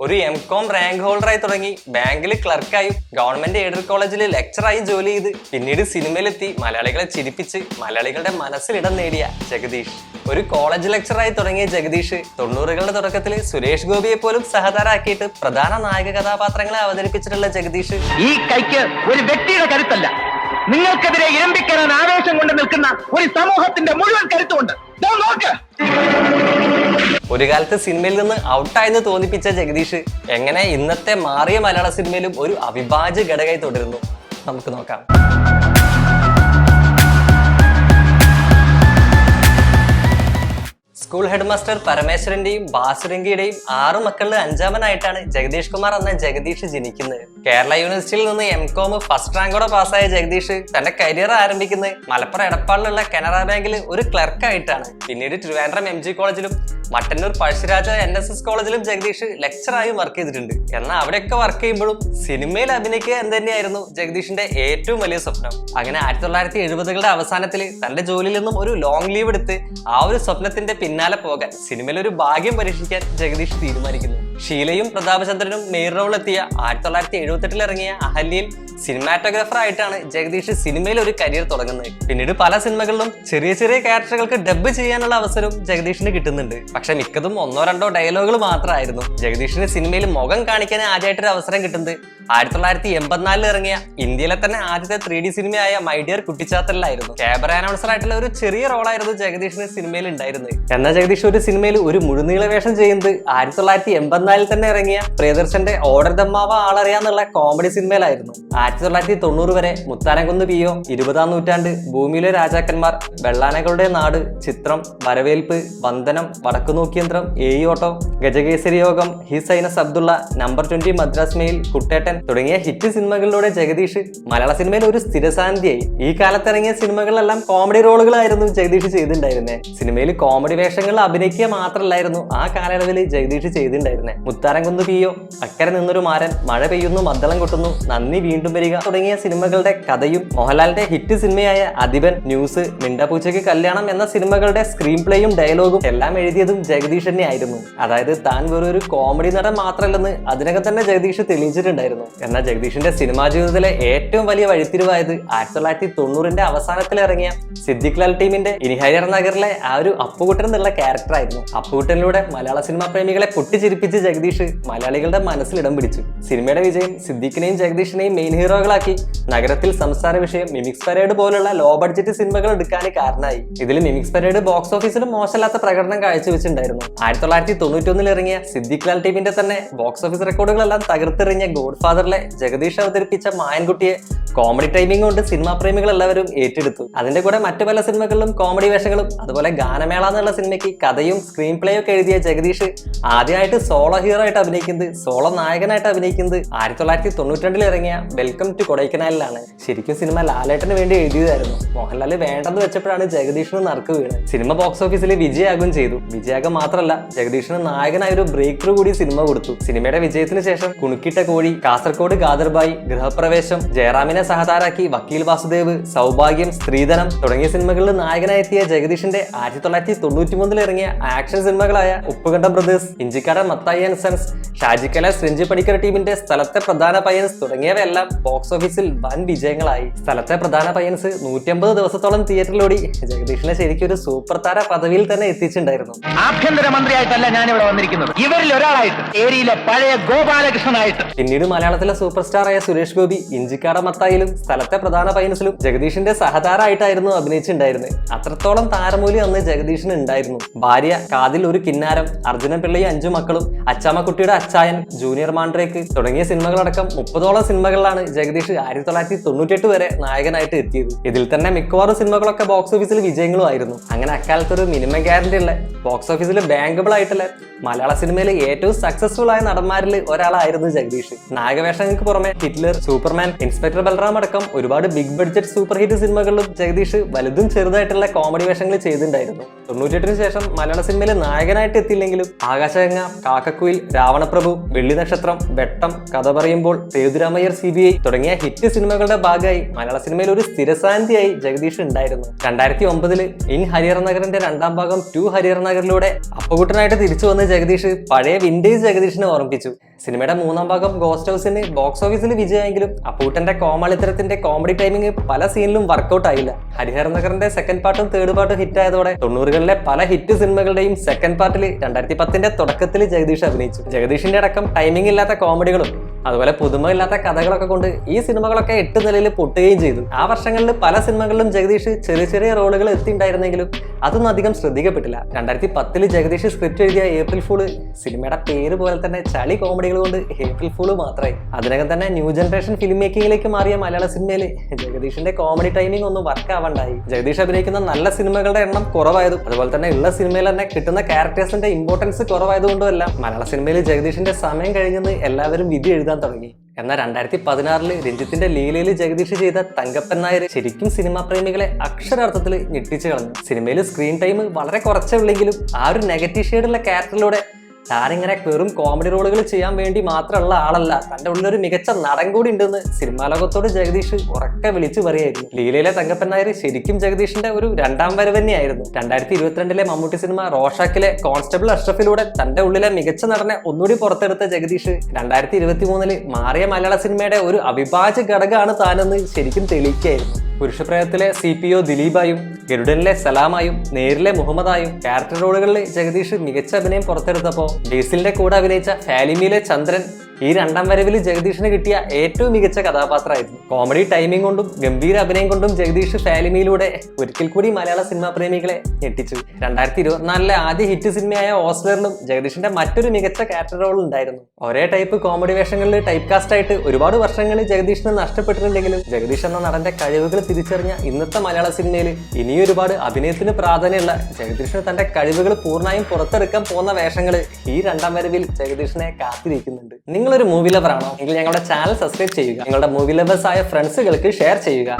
ഒരു M.Com rank ഹോൾഡറായി തുടങ്ങി ബാങ്കിൽ ക്ലർക്കായും ഗവൺമെന്റ് എയ്ഡഡ് കോളേജിൽ ലെക്ചറായി ജോലി ചെയ്ത് പിന്നീട് സിനിമയിലെത്തി മലയാളികളെ ചിരിപ്പിച്ച് മലയാളികളുടെ മനസ്സിലിടം നേടിയ ജഗദീഷ്. ഒരു കോളേജ് ലെക്ചറായി തുടങ്ങിയ ജഗദീഷ് 90കളുടെ തുടക്കത്തിൽ സുരേഷ് ഗോപിയെ പോലും സഹതാരാക്കിയിട്ട് പ്രധാന നായക കഥാപാത്രങ്ങളെ അവതരിപ്പിച്ചിട്ടുള്ള ജഗദീഷ് ഈ കൈക്ക് ഒരു വ്യക്തിയുടെ കരുത്തല്ല, നിങ്ങൾക്കെതിരെ ഇരമ്പിക്കറാൻ ആവേശം കൊണ്ട് നിൽക്കുന്ന ഒരു സമൂഹത്തിന്റെ മുഴുവൻ കരുത്തുണ്ട്. ഒരു കാലത്ത് സിനിമയിൽ നിന്ന് ഔട്ടായെന്ന് തോന്നിപ്പിച്ച ജഗദീഷ് എങ്ങനെ ഇന്നത്തെ മാറിയ മലയാള സിനിമയിലും ഒരു അവിഭാജ്യ ഘടകമായി തുടരുന്നു നമുക്ക് നോക്കാം. സ്കൂൾ ഹെഡ് മാസ്റ്റർ പരമേശ്വരന്റെയും ബാസുരംഗിയുടെയും 6 മക്കളിൽ 5ാമനായിട്ടാണ് ജഗദീഷ് കുമാർ എന്ന ജഗദീഷ് ജനിക്കുന്നത്. കേരള യൂണിവേഴ്സിറ്റിയിൽ നിന്ന് M.Com ഫസ്റ്റ് റാങ്കോടെ പാസ്സായ ജഗദീഷ് തന്റെ കരിയർ ആരംഭിക്കുന്നത് മലപ്പുറം എടപ്പാളിലുള്ള കനറ ബാങ്കിൽ ഒരു ക്ലർക്കായിട്ടാണ്. പിന്നീട് ട്രിവാൻഡ്രം MG കോളേജിലും മട്ടന്നൂർ പഴശ്ശിരാജ NSS കോളേജിലും ജഗദീഷ് ലെക്ചറായും വർക്ക് ചെയ്തിട്ടുണ്ട്. എന്നാൽ അവിടെയൊക്കെ വർക്ക് ചെയ്യുമ്പോഴും സിനിമയിൽ അഭിനയിക്കുക എന്ന് തന്നെയായിരുന്നു ജഗദീഷിന്റെ ഏറ്റവും വലിയ സ്വപ്നം. അങ്ങനെ 1970കളുടെ അവസാനത്തിൽ തന്റെ ജോലിയിൽ നിന്നും ഒരു ലോങ് ലീവ് എടുത്ത് ആ ഒരു സ്വപ്നത്തിന്റെ പിന്നാലെ പോകാൻ സിനിമയിൽ ഒരു ഭാഗ്യം പരീക്ഷിക്കാൻ ജഗദീഷ് തീരുമാനിക്കുന്നു. ഷീലയും പ്രതാപചന്ദ്രനും മെയിൻ റോളിലെത്തിയ 1978 ഇറങ്ങിയ അഹല്യയിൽ സിനിമാറ്റോഗ്രാഫർ ആയിട്ടാണ് ജഗദീഷ് സിനിമയിൽ ഒരു കരിയർ തുടങ്ങുന്നത്. പിന്നീട് പല സിനിമകളിലും ചെറിയ ചെറിയ ക്യാരക്ടറുകൾക്ക് ഡബ് ചെയ്യാനുള്ള അവസരവും ജഗദീഷിന് കിട്ടുന്നുണ്ട്. പക്ഷെ മിക്കതും 1-2 ഡയലോഗുകൾ മാത്രമായിരുന്നു. ജഗദീഷിന് സിനിമയിൽ മുഖം കാണിക്കാൻ ആദ്യമായിട്ടൊരു അവസരം കിട്ടുന്നത് 1984 ഇറങ്ങിയ ഇന്ത്യയിലെ തന്നെ ആദ്യത്തെ 3D സിനിമയായ മൈ ഡിയർ കുട്ടിച്ചാത്തലിലായിരുന്നു. ക്യാമറ അനൗൺസർ ആയിട്ടുള്ള ഒരു ചെറിയ റോളായിരുന്നു ജഗദീഷിന് സിനിമയിൽ ഉണ്ടായിരുന്നത്. എന്നാൽ ജഗദീഷ് ഒരു സിനിമയിൽ ഒരു മുഴുനീള വേഷം ചെയ്യുന്നത് 1984 തന്നെ ഇറങ്ങിയ പ്രിയദർശന്റെ ഓർഡർ ദമ്മാവ ആളറിയാന്നുള്ള കോമഡി സിനിമയിലായിരുന്നു. 1990 വരെ മുത്താനംകുന്ന് പിയോ, 20ാം നൂറ്റാണ്ട്, ഭൂമിയിലെ രാജാക്കന്മാർ, വെള്ളാനകളുടെ നാട്, ചിത്രം, വരവേൽപ്പ്, വന്ദനം, വടക്കു നോക്കിയന്ത്രം, auto, Gajakesari Yogam, his highness Abdullah, number 20 Madras mail, Kuttettan തുടങ്ങിയ ഹിറ്റ് സിനിമകളിലൂടെ ജഗദീഷ് മലയാള സിനിമയിൽ ഒരു സ്ഥിരസാന്നിധ്യായി. ഈ കാലത്തിറങ്ങിയ സിനിമകളിലെല്ലാം കോമഡി റോളുകളായിരുന്നു ജഗദീഷ് ചെയ്തിട്ടുണ്ടായിരുന്നത്. സിനിമയിൽ കോമഡി വേഷങ്ങളിൽ അഭിനയിക്കുക മാത്രമല്ലായിരുന്നു ആ കാലയളവിൽ ജഗദീഷ് ചെയ്തിട്ടുണ്ടായിരുന്നത്. മുത്താനംകുന്ന് പിയോ, അക്കരെ നിന്നൊരു മാരൻ, മഴ പെയ്യുന്നു, മദ്ദളം കൊട്ടുന്നു, നന്ദി വീണ്ടും വരിക തുടങ്ങിയ സിനിമകളുടെ കഥയും മോഹൻലാലിന്റെ ഹിറ്റ് സിനിമയായ അധിപൻ, ന്യൂസ്, മിണ്ടാപ്പൂച്ചയ്ക്ക് കല്യാണം എന്ന സിനിമകളുടെ സ്ക്രീൻ പ്ലേയും ഡയലോഗും എല്ലാം എഴുതിയതും ജഗദീഷ് തന്നെ ആയിരുന്നു. അതായത് താൻ വെറും ഒരു കോമഡി നടൻ മാത്രമല്ലെന്ന് അതിനകം തന്നെ ജഗദീഷ് തെളിയിച്ചിട്ടുണ്ടായിരുന്നു. എന്നാൽ ജഗദീഷിന്റെ സിനിമാ ജീവിതത്തിലെ ഏറ്റവും വലിയ വഴിത്തിരിവായത് 1990ന്റെ അവസാനത്തിൽ ഇറങ്ങിയ സിദ്ദിഖ് ലാൽ ടീമിന്റെ ഇനിഹരിയർ നഗറിലെ ആ ഒരു അപ്പുകുട്ടൻ എന്നുള്ള ക്യാരക്ടർ ആയിരുന്നു. അപ്പുകുട്ടനിലൂടെ മലയാള സിനിമാ പ്രേമികളെ പൊട്ടിച്ചിരിപ്പിച്ച് ജഗദീഷ് മലയാളികളുടെ മനസ്സിൽ ഇടം പിടിച്ചു. സിനിമയുടെ വിജയം സിദ്ദിഖിനെയും ജഗദീഷിനെയും മെയിൻ ഹീറോകളാക്കി നഗരത്തിൽ സംസ്ഥാന വിഷയം, മിമിക്സ് പരേഡ് പോലുള്ള ലോ ബഡ്ജറ്റ് സിനിമകൾ എടുക്കാൻ കാരണമായി. ഇതിൽ മിമിക്സ് പരേഡ് ബോക്സ് ഓഫീസിലും മോശമില്ലാത്ത പ്രകടനം കാഴ്ചവെച്ചിട്ടുണ്ടായിരുന്നു. 1991 ഇറങ്ങിയ സിദ്ദിഖ് ലാൽ ടീമിന്റെ തന്നെ ബോക്സ് ഓഫീസ് റെക്കോർഡുകളെല്ലാം തകർത്തെറിഞ്ഞ ഗോഡ് ഫാദറിലെ ജഗദീഷ് അവതരിപ്പിച്ച മായൻകുട്ടിയെ കോമഡി ടൈമിംഗ് കൊണ്ട് സിനിമാ പ്രേമികൾ എല്ലാവരും ഏറ്റെടുത്തു. അതിന്റെ കൂടെ മറ്റു പല സിനിമകളിലും കോമഡി വേഷങ്ങളും അതുപോലെ ഗാനമേള എന്നുള്ള സിനിമയ്ക്ക് കഥയും സ്ക്രീൻ പ്ലേയും ഒക്കെ എഴുതിയ ജഗദീഷ് ആദ്യമായിട്ട് സോളോ ഹീറോ ആയിട്ട് അഭിനയിക്കുന്നത്, സോളോ നായകനായിട്ട് അഭിനയിക്കുന്നത് 1992 ഇറങ്ങിയ വെൽക്കം ടു കൊടൈക്കനാലിലാണ്. ശരിക്കും സിനിമ ലാലേട്ടന് വേണ്ടി എഴുതിയതായിരുന്നു. മോഹൻലാല് വേണ്ടെന്ന് വെച്ചപ്പോഴാണ് ജഗദീഷിന് നറുക്ക് വീണത്. സിനിമ ബോക്സ് ഓഫീസിൽ വിജയാകും ചെയ്തു. വിജയാകം മാത്രമല്ല, ജഗദീഷിന് നായകനായ ഒരു ബ്രേക്ക് ത്രൂ കൂടി സിനിമ കൊടുത്തു. സിനിമയുടെ വിജയത്തിന് ശേഷം കുണുക്കിട്ട കോഴി, കാസർഗോഡ് ഗാദർബായി, ഗൃഹപ്രവേശം, ജയറാമിനെ സഹതാരാക്കി വക്കീൽ വാസുദേവ്, സൗഭാഗ്യം, സ്ത്രീധനം തുടങ്ങിയ സിനിമകളിൽ നായകനായി എത്തിയ ജഗദീഷിന്റെ 1993 ഇറങ്ങിയ ആക്ഷൻ സിനിമകളായ Uppukanda brothers, Inchakkadan Mathai and sons, Shaji Kailas, Ranji Panicker ടീമിന്റെ സ്ഥലത്തെ പ്രധാന പയ്യൻസ് തുടങ്ങിയവയെല്ലാം ബോക്സ് ഓഫീസിൽ വൻ വിജയങ്ങളായി. സ്ഥലത്തെ പ്രധാന പയ്യൻസ് 150 ദിവസത്തോളം തിയേറ്ററിലോടി ജഗദീഷിനെ ശരിക്കും ഒരു സൂപ്പർ താര പദവിയിൽ തന്നെ എത്തിച്ചിട്ടുണ്ടായിരുന്നു. ആഭ്യന്തരമന്ത്രിയായിട്ടല്ല ഞാൻ ഇവിടെ വന്നിരിക്കുന്നത്, ഇവരിൽ ഒരാളായിട്ട്, ഏരിയയിലെ പഴയ ഗോപാലകൃഷ്ണനായിട്ട്. പിന്നീട് മലയാളത്തിലെ സൂപ്പർ സ്റ്റാർ ആയ സുരേഷ് ഗോപി ഇഞ്ചിക്കാട മത്തായിലും സ്ഥലത്തെ പ്രധാന പയ്യൻസിലും ജഗദീഷിന്റെ സഹതാരായിട്ടായിരുന്നു അഭിനയിച്ചിട്ടുണ്ടായിരുന്നത്. അത്രത്തോളം താരമൂല്യം അന്ന് ജഗദീഷിന് ഉണ്ടായിരുന്നു. ഭാര്യ കാതിൽ ഒരു കിന്നാരം, അർജുനൻ പിള്ളയും 5 മക്കളും, അച്ചാമ്മക്കുട്ടിയുടെ അച്ചായൻ, ജൂനിയർ മാൻഡ്രേക്ക് തുടങ്ങിയ സിനിമകളടക്കം 30ഓളം സിനിമകളിലാണ് ജഗദീഷ് 1998 വരെ നായകനായിട്ട് എത്തിയത്. ഇതിൽ തന്നെ മിക്കവാറും സിനിമകളൊക്കെ ബോക്സ് ഓഫീസിൽ വിജയങ്ങളുമായിരുന്നു. അങ്ങനെ അക്കാലത്ത് ഒരു മിനിമം ഗ്യാരണ്ടി ഉള്ള ബോക്സ് ഓഫീസിൽ ബാങ്കബിൾ ആയിട്ടുള്ള മലയാള സിനിമയിലെ ഏറ്റവും സക്സസ്ഫുൾ ആയ നടന്മാരിൽ ഒരാളായിരുന്നു ജഗദീഷ്. നായകവേഷങ്ങൾക്ക് പുറമെ Hitler, Superman, inspector Balram Balaram അടക്കം ഒരുപാട് ബിഗ് ബഡ്ജറ്റ് സൂപ്പർ ഹിറ്റ് സിനിമകളിലും ജഗദീഷ് വലുതും ചെറുതായിട്ടുള്ള കോമഡി വേഷങ്ങൾ ചെയ്തിട്ടുണ്ടായിരുന്നു. 98-ന് ശേഷം മലയാള സിനിമയിൽ നായകനായിട്ട് എത്തിയില്ലെങ്കിലും ആകാശഗംഗ, കാക്കക്കുയിൽ, രാവണപ്രഭു, വെള്ളി നക്ഷത്രം, വെട്ടം, കഥ പറയുമ്പോൾ, സേതുരാമയ്യർ CBI തുടങ്ങിയ ഹിറ്റ് സിനിമകളുടെ ഭാഗമായി മലയാള സിനിമയിൽ ഒരു സ്ഥിരസാന്നിധ്യമായി ജഗദീഷ് ഉണ്ടായിരുന്നു. 2009 ഇൻ ഹരിഹർ നഗറിന്റെ രണ്ടാം ഭാഗം 2 ഹരിഹർ നഗറിലൂടെ അപ്പകുട്ടനായിട്ട് തിരിച്ചു വന്ന് ജഗദീഷ് പഴയ വിന്റേജ് ജഗദീഷിനെ ഓർമ്മിപ്പിച്ചു. സിനിമയുടെ മൂന്നാം ഭാഗം ഗോസ്റ്റ് ഹൗസിന് ബോക്സ് ഓഫീസിൽ വിജയമെങ്കിലും അപ്പൂട്ടന്റെ കോമാളിത്തരത്തിന്റെ കോമഡി ടൈമിംഗ് പല സീനിലും വർക്കൗട്ട് ആയില്ല. ഹരിഹർ നഗറിന്റെ സെക്കൻഡ് പാർട്ടും തേർഡ് പാർട്ടും ഹിറ്റ് ആയതോടെ 90കളിലെ പല ഹിറ്റ് സിനിമകളുടെയും സെക്കൻഡ് പാർട്ടിൽ 2010ന്റെ തുടക്കത്തിൽ ജഗദീഷ് അഭിനയിച്ചു. ജഗദീഷിന്റെ അടക്കം ടൈമിംഗ് ഇല്ലാത്ത കോമഡികളും അതുപോലെ പുതുമ ഇല്ലാത്ത കഥകളൊക്കെ കൊണ്ട് ഈ സിനിമകളൊക്കെ 8 നിലയിൽ പൊട്ടുകയും ചെയ്തു. ആ വർഷങ്ങളിൽ പല സിനിമകളിലും ജഗദീഷ് ചെറിയ ചെറിയ റോളുകൾ എത്തിയിട്ടുണ്ടായിരുന്നെങ്കിലും അതൊന്നും അധികം ശ്രദ്ധിക്കപ്പെട്ടില്ല. 2010 ജഗദീഷ് സ്ക്രിപ്റ്റ് എഴുതിയ ഏപ്രിൽ ഫൂള് സിനിമയുടെ പേര് പോലെ തന്നെ ചളി കോമഡികൾ കൊണ്ട് ഏപ്രിൽ ഫൂള് മാത്രമായി. അതിനകം തന്നെ ന്യൂ ജനറേഷൻ ഫിലിം മേക്കിങ്ങിലേക്ക് മാറിയ മലയാള സിനിമയിൽ ജഗദീഷിന്റെ കോമഡി ടൈമിംഗ് ഒന്നും വർക്ക് ആവാണ്ടായി. ജഗദീഷ് അഭിനയിക്കുന്ന നല്ല സിനിമകളുടെ എണ്ണം കുറവായതും അതുപോലെ തന്നെ ഉള്ള സിനിമയിൽ തന്നെ കിട്ടുന്ന ക്യാരക്ടേഴ്സിന്റെ ഇമ്പോർട്ടൻസ് കുറവായതുകൊണ്ടും എല്ലാം മലയാള സിനിമയിൽ ജഗദീഷിന്റെ സമയം കഴിഞ്ഞെന്ന് എല്ലാവരും വിധി എഴുതാൻ തുടങ്ങി. എന്നാൽ 2016 രഞ്ജിത്തിന്റെ ലീലയിൽ ജഗദീഷ് ചെയ്ത തങ്കപ്പൻ നായർ ശരിക്കും സിനിമാ പ്രേമികളെ അക്ഷരാർത്ഥത്തിൽ ഞെട്ടിച്ചു കളഞ്ഞു. സിനിമയിൽ സ്ക്രീൻ ടൈം വളരെ കുറച്ചേ ഉള്ളെങ്കിലും ആ ഒരു നെഗറ്റീവ് ഷെയ്ഡുള്ള ക്യാരക്ടറിലൂടെ താനിങ്ങനെ വെറും കോമഡി റോളുകൾ ചെയ്യാൻ വേണ്ടി മാത്രമുള്ള ആളല്ല, തന്റെ ഉള്ളൊരു മികച്ച നടൻ കൂടി ഉണ്ടെന്ന് സിനിമാ ലോകത്തോട് ജഗദീഷ് ഉറക്കെ വിളിച്ചു പറയായിരുന്നു. ലീലയിലെ തങ്കപ്പൻ നായർ ശരിക്കും ജഗദീഷിന്റെ ഒരു രണ്ടാം വരവ് തന്നെയായിരുന്നു. 2022 മമ്മൂട്ടി സിനിമ റോഷാക്കിലെ കോൺസ്റ്റബിൾ അഷ്റഫിലൂടെ തന്റെ ഉള്ളിലെ മികച്ച നടനെ ഒന്നുകൂടി പുറത്തെടുത്ത ജഗദീഷ് 2023 മാറിയ മലയാള സിനിമയുടെ ഒരു അവിഭാജ്യ ഘടകമാണ് താനെന്ന് ശരിക്കും തെളിയിക്കുകയായിരുന്നു. പുരുഷപ്രയത്തിലെ CPO ദിലീപായും, ഗരുഡനിലെ സലാമായും, നേരിലെ മുഹമ്മദായും ക്യാരക്ടർ റോളുകളിൽ ജഗദീഷ് മികച്ച അഭിനയം പുറത്തെടുത്തപ്പോൾ ബേസിലിന്റെ കൂടെ അഭിനയിച്ച ഫാലിമിയിലെ ചന്ദ്രൻ ഈ രണ്ടാം വരവിൽ ജഗദീഷിന് കിട്ടിയ ഏറ്റവും മികച്ച കഥാപാത്രമായിരുന്നു. കോമഡി ടൈമിംഗ് കൊണ്ടും ഗംഭീര അഭിനയം കൊണ്ടും ജഗദീഷ് ഫാലിമിയിലൂടെ ഒരിക്കൽ കൂടി മലയാള സിനിമാ പ്രേമികളെ ഞെട്ടിച്ചു. 2024 ആദ്യ ഹിറ്റ് സിനിമയായ ഓസ്ലറിലും ജഗദീഷിന്റെ മറ്റൊരു മികച്ച ക്യാരക്ടർ റോൾ ഉണ്ടായിരുന്നു. ഒരേ ടൈപ്പ് കോമഡി വേഷങ്ങളിൽ ടൈപ്പ് കാസ്റ്റ് ആയിട്ട് ഒരുപാട് വർഷങ്ങളിൽ ജഗദീഷിന് നഷ്ടപ്പെട്ടിട്ടുണ്ടെങ്കിലും ജഗദീഷ് എന്ന നടന്റെ കഴിവുകൾ തിരിച്ചറിഞ്ഞ ഇന്നത്തെ മലയാള സിനിമയിൽ ഇനിയും ഒരുപാട് അഭിനയത്തിന് പ്രാധാന്യമുള്ള ജഗദീഷിന് തന്റെ കഴിവുകൾ പൂർണ്ണമായും പുറത്തെടുക്കാൻ പോകുന്ന വേഷങ്ങൾ ഈ രണ്ടാം വരവിൽ ജഗദീഷിനെ കാത്തിരിക്കുന്നുണ്ട്. നിങ്ങളൊരു മൂവി ലവർ ആണോ എങ്കിൽ ഞങ്ങളുടെ ചാനൽ സബ്സ്ക്രൈബ് ചെയ്യുക. നിങ്ങളുടെ മൂവി ലവേഴ്സ് ആയ ഫ്രണ്ട്സുകൾക്ക് ഷെയർ ചെയ്യുക.